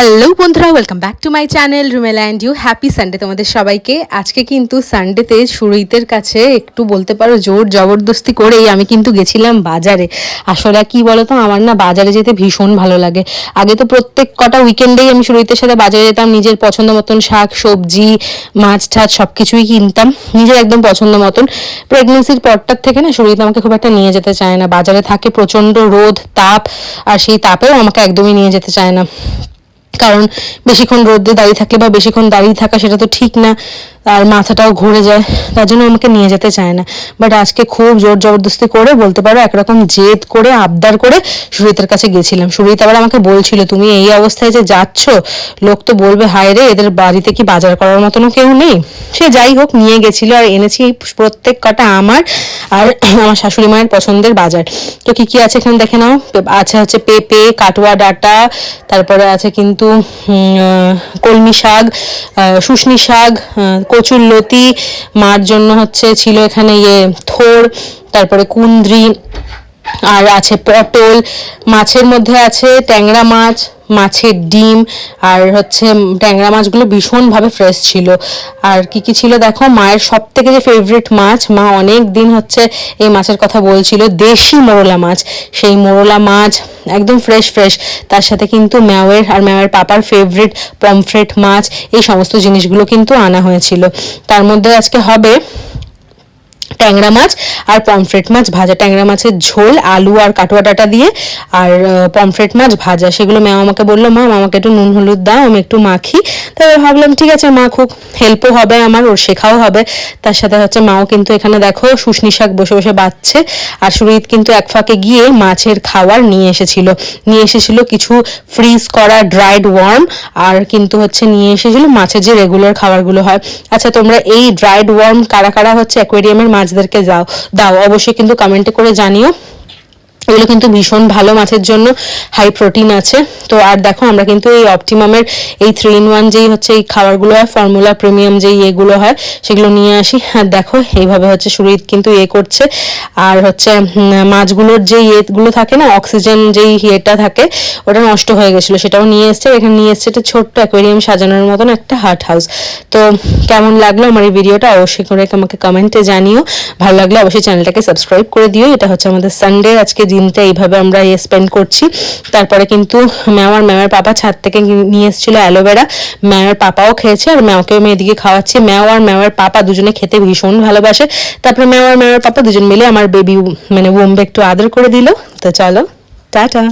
Hello বন্ধুরা, welcome back to my channel Rumela and you. Happy Sunday তোমাদের সবাইকে। আজকে কিন্তু সানডেতে সুরহিতের কাছে একটু বলতে পারো জোর জবরদস্তি করেই আমি কিন্তু গেছিলাম বাজারে। আসলে কি বলতো, আমার না বাজারে যেতে ভীষণ ভালো লাগে। আগে তো প্রত্যেক কটা উইকেন্ডেই আমি সুরহিতের সাথে বাজারে যেতাম, নিজের পছন্দ মতন শাক সবজি মাছ টাছ সব কিছুই কিনতাম নিজের একদম পছন্দ মতন। প্রেগনেন্সির পরটার থেকে না সুরহিত আমাকে খুব একটা নিয়ে যেতে চায় না। বাজারে থাকে প্রচণ্ড রোদ তাপ, আর সেই তাপেও আমাকে একদমই নিয়ে যেতে চায় না। কারণ বেশিক্ষণ রোদে দাঁড়িয়ে থাকলে বা বেশিক্ষণ দাঁড়িয়ে থাকা সেটা তো ঠিক না, আর মাথাটাও ঘুরে যায়, তার জন্য আমাকে নিয়ে যেতে চায় না। বাট আজকে খুব জোর জবরদস্তি করে বলতে পারো একরকম জেদ করে আবদার করে সুরহিতের কাছে গেছিলাম। সুরহিত আবার আমাকে বলছিল, তুমি এই অবস্থায় যে যাচ্ছ লোক তো বলবে হায় রে, এদের বাড়িতে কি বাজার করার মতনও কেউ নেই। সে যাই হোক নিয়ে গেছিল, আর এনেছি প্রত্যেক কটা আমার আর আমার শাশুড়ি মায়ের পছন্দের বাজার। তো কি কি আছে এখানে দেখে নাও। আছে হচ্ছে পেঁপে, কাটুয়া ডাঁটা, তারপরে আছে কিন্তু কলমি শাক, শুশনি শাক, কচুর লতি, মার জন্য হচ্ছে ছিল এখানে থোড়, তারপরে কুন্দ্রি, আর আছে পটল। মাছের মধ্যে আছে ট্যাংরা মাছ, মাছের ডিম, আর হচ্ছে ট্যাংরা মাছগুলো ভীষণভাবে ফ্রেশ ছিল। আর কি কি ছিল দেখো, মায়ের সব থেকে যে ফেভারিট মাছ, মা অনেক দিন হচ্ছে এই মাছের কথা বলছিল, দেশি মোরলা মাছ। সেই মোরলা মাছ একদম ফ্রেশ ফ্রেশ, তার সাথে কিন্তু ম্যাওয়ের আর ম্যাওয়ের পাপার ফেভারিট পমফ্রেট মাছ, এই সমস্ত জিনিসগুলো কিন্তু আনা হয়েছিল। তার মধ্যে আজকে হবে ট্যাংরা মাছ আর পমফ্রেট মাছ ভাজা। ট্যাংরা মাছের ঝোল আলু আর কাটুয়া ডাঁটা দিয়ে, আর পমফ্রেট মাছ ভাজা। সেগুলো ম্যাম আমাকে বললো, মা আমাকে একটু নুন হলুদ দাও, আমি একটু মাখি। তারপরে ভাবলাম ঠিক আছে, মা খুব হেল্পও হবে আমার, ওর শেখাও হবে। তার সাথে হচ্ছে মাও কিন্তু এখানে দেখো শুশনি শাক বসে বসে বাচ্ছে। আর সুরহিত কিন্তু এক ফাঁকে গিয়ে মাছের খাবার নিয়ে এসেছিল কিছু ফ্রিজ করা ড্রাইড ওয়ার্ম, আর কিন্তু হচ্ছে নিয়ে এসেছিল মাছের যে রেগুলার খাবারগুলো হয়। আচ্ছা, তোমরা এই ড্রাইড ওয়ার্ম কারা কারা হচ্ছে অ্যাকোয়ারিয়ামের মাছদেরকে দাও অবশ্যই কিন্তু কমেন্টে করে জানিও। এগুলো কিন্তু ভীষণ ভালো, মাছের জন্য হাই প্রোটিন আছে। তো আর দেখো আমরা কিন্তু এই অপটিমামের এই 3-in-1 যেই হচ্ছে এই খাবারগুলো হয়, ফর্মুলা প্রিমিয়াম যেই এগুলো হয় সেগুলো নিয়ে আসি। আর দেখো এইভাবে হচ্ছে সুরহিত কিন্তু করছে। আর হচ্ছে মাছগুলোর যে ইয়েগুলো থাকে না, অক্সিজেন যেই ইয়েটা থাকে ওটা নষ্ট হয়ে গেছিলো, সেটাও নিয়ে এসছে। এখানে নিয়ে এসছে একটা ছোট্ট অ্যাকোয়ারিয়াম সাজানোর মতন একটা হার্ট হাউস। তো কেমন লাগলো আমার এই ভিডিওটা অবশ্যই করে আমাকে কমেন্টে জানিও। ভালো লাগলে অবশ্যই চ্যানেলটাকে সাবস্ক্রাইব করে দিও। এটা হচ্ছে আমাদের সানডে আজকে দিনটা এইভাবে আমরা স্পেন্ড করছি। তারপরে কিন্তু ম্যাওয়ার পাপা ছাদ থেকে নিয়ে এসেছিল অ্যালোভেরা, ম্যাওয়ার পাপাও খেয়েছে, আর ম্যাওকেও মেয়েদিকে খাওয়াচ্ছি। ম্যাওয়ার পাপা দুজনে খেতে ভীষণ ভালোবাসে। তারপরে ম্যাওয়ার পাপা দুজন মিলে আমার বেবি মানে ওম্বে একটু আদর করে দিল। তো চলো টাটা।